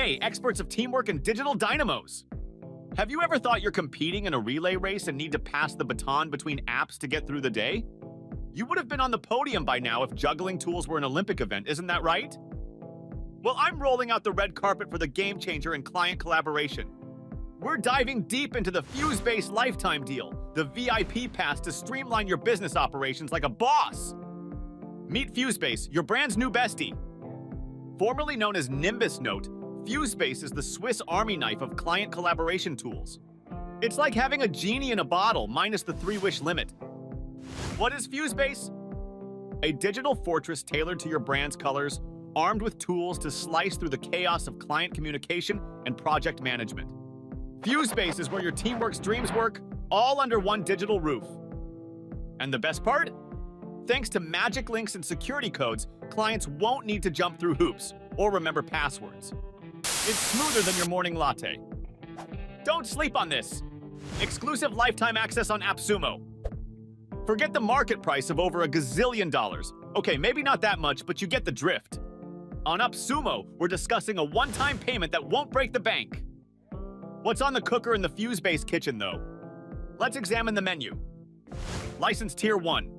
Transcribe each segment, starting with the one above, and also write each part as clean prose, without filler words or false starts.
Hey, experts of teamwork and digital dynamos! Have you ever thought you're competing in a relay race and need to pass the baton between apps to get through the day? You would have been on the podium by now if juggling tools were an Olympic event, isn't that right? Well, I'm rolling out the red carpet for the game changer in client collaboration. We're diving deep into the FUSEBASE lifetime deal, the VIP pass to streamline your business operations like a boss. Meet FUSEBASE, your brand's new bestie. Formerly known as Nimbus Note, FUSEBASE is the Swiss Army knife of client collaboration tools. It's like having a genie in a bottle minus the 3-wish limit. What is FUSEBASE? A digital fortress tailored to your brand's colors, armed with tools to slice through the chaos of client communication and project management. FUSEBASE is where your teamwork's dreams work, all under one digital roof. And the best part? Thanks to magic links and security codes, clients won't need to jump through hoops or remember passwords. It's smoother than your morning latte. Don't sleep on this. Exclusive lifetime access on AppSumo. Forget the market price of over $1 gazillion. Okay, maybe not that much, but you get the drift. On AppSumo, we're discussing a one-time payment that won't break the bank. What's on the cooker in the FUSEBASE kitchen, though? Let's examine the menu. License Tier 1.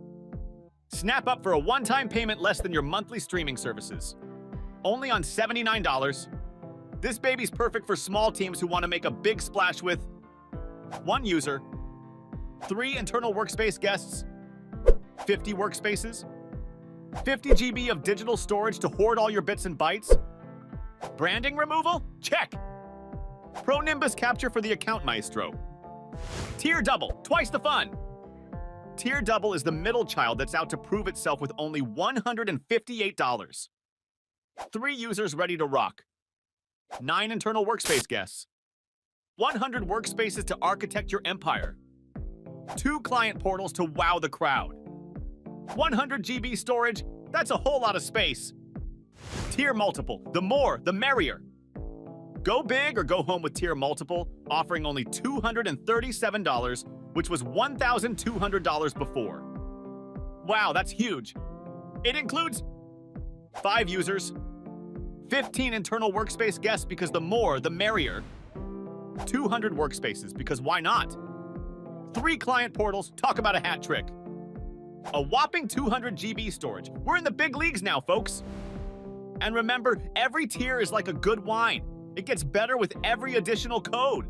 Snap up for a one-time payment less than your monthly streaming services. Only on $79. This baby's perfect for small teams who want to make a big splash with 1 user, 3 internal workspace guests, 50 workspaces, 50 GB of digital storage to hoard all your bits and bytes. Branding removal? Check! Pro Nimbus capture for the account maestro. Tier double, twice the fun. Tier double is the middle child that's out to prove itself with only $158. 3 users ready to rock. 9 internal workspace guests. 100 workspaces to architect your empire. 2 client portals to wow the crowd. 100 GB storage, that's a whole lot of space. Tier multiple, the more, the merrier. Go big or go home with tier multiple, offering only $237, which was $1,200 before. Wow, that's huge. It includes 5 users, 15 internal workspace guests because the more, the merrier, 200 workspaces because why not? 3 client portals, talk about a hat trick. A whopping 200 GB storage. We're in the big leagues now, folks. And remember, every tier is like a good wine. It gets better with every additional code.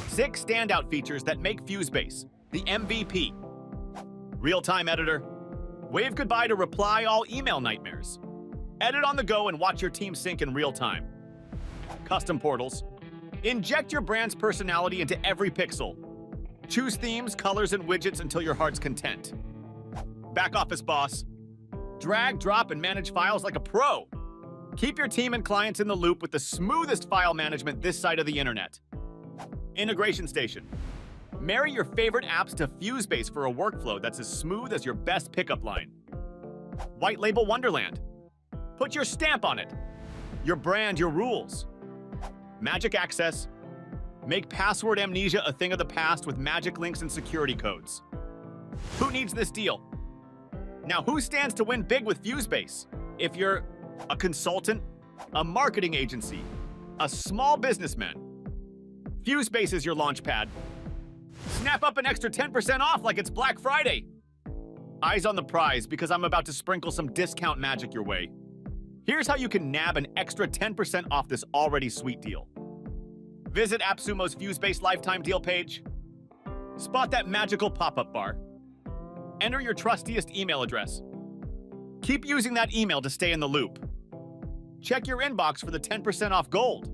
6 standout features that make FUSEBASE the MVP. Real-time editor. Wave goodbye to reply all email nightmares. Edit on the go and watch your team sync in real time. Custom portals. Inject your brand's personality into every pixel. Choose themes, colors, and widgets until your heart's content. Back office boss. Drag, drop, and manage files like a pro. Keep your team and clients in the loop with the smoothest file management this side of the internet. Integration station. Marry your favorite apps to FUSEBASE for a workflow that's as smooth as your best pickup line. White label wonderland. Put your stamp on it. Your brand, your rules. Magic access. Make password amnesia a thing of the past with magic links and security codes. Who needs this deal? Now, who stands to win big with FUSEBASE? If you're a consultant, a marketing agency, a small businessman, FUSEBASE is your launchpad. Snap up an extra 10% off like it's Black Friday. Eyes on the prize because I'm about to sprinkle some discount magic your way. Here's how you can nab an extra 10% off this already sweet deal. Visit AppSumo's FUSEBASE lifetime deal page. Spot that magical pop-up bar. Enter your trustiest email address. Keep using that email to stay in the loop. Check your inbox for the 10% off gold.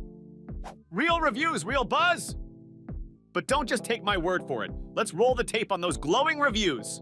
Real reviews, real buzz. But don't just take my word for it. Let's roll the tape on those glowing reviews.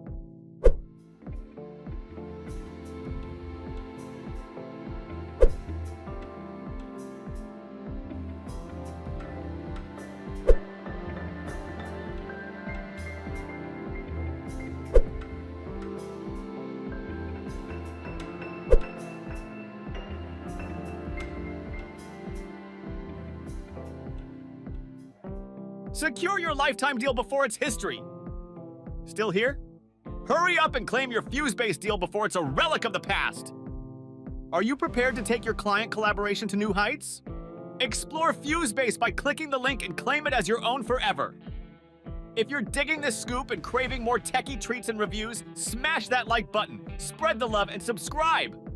Secure your lifetime deal before it's history. Still here? Hurry up and claim your FUSEBASE deal before it's a relic of the past. Are you prepared to take your client collaboration to new heights? Explore FUSEBASE by clicking the link and claim it as your own forever. If you're digging this scoop and craving more techie treats and reviews, smash that like button, spread the love, and subscribe!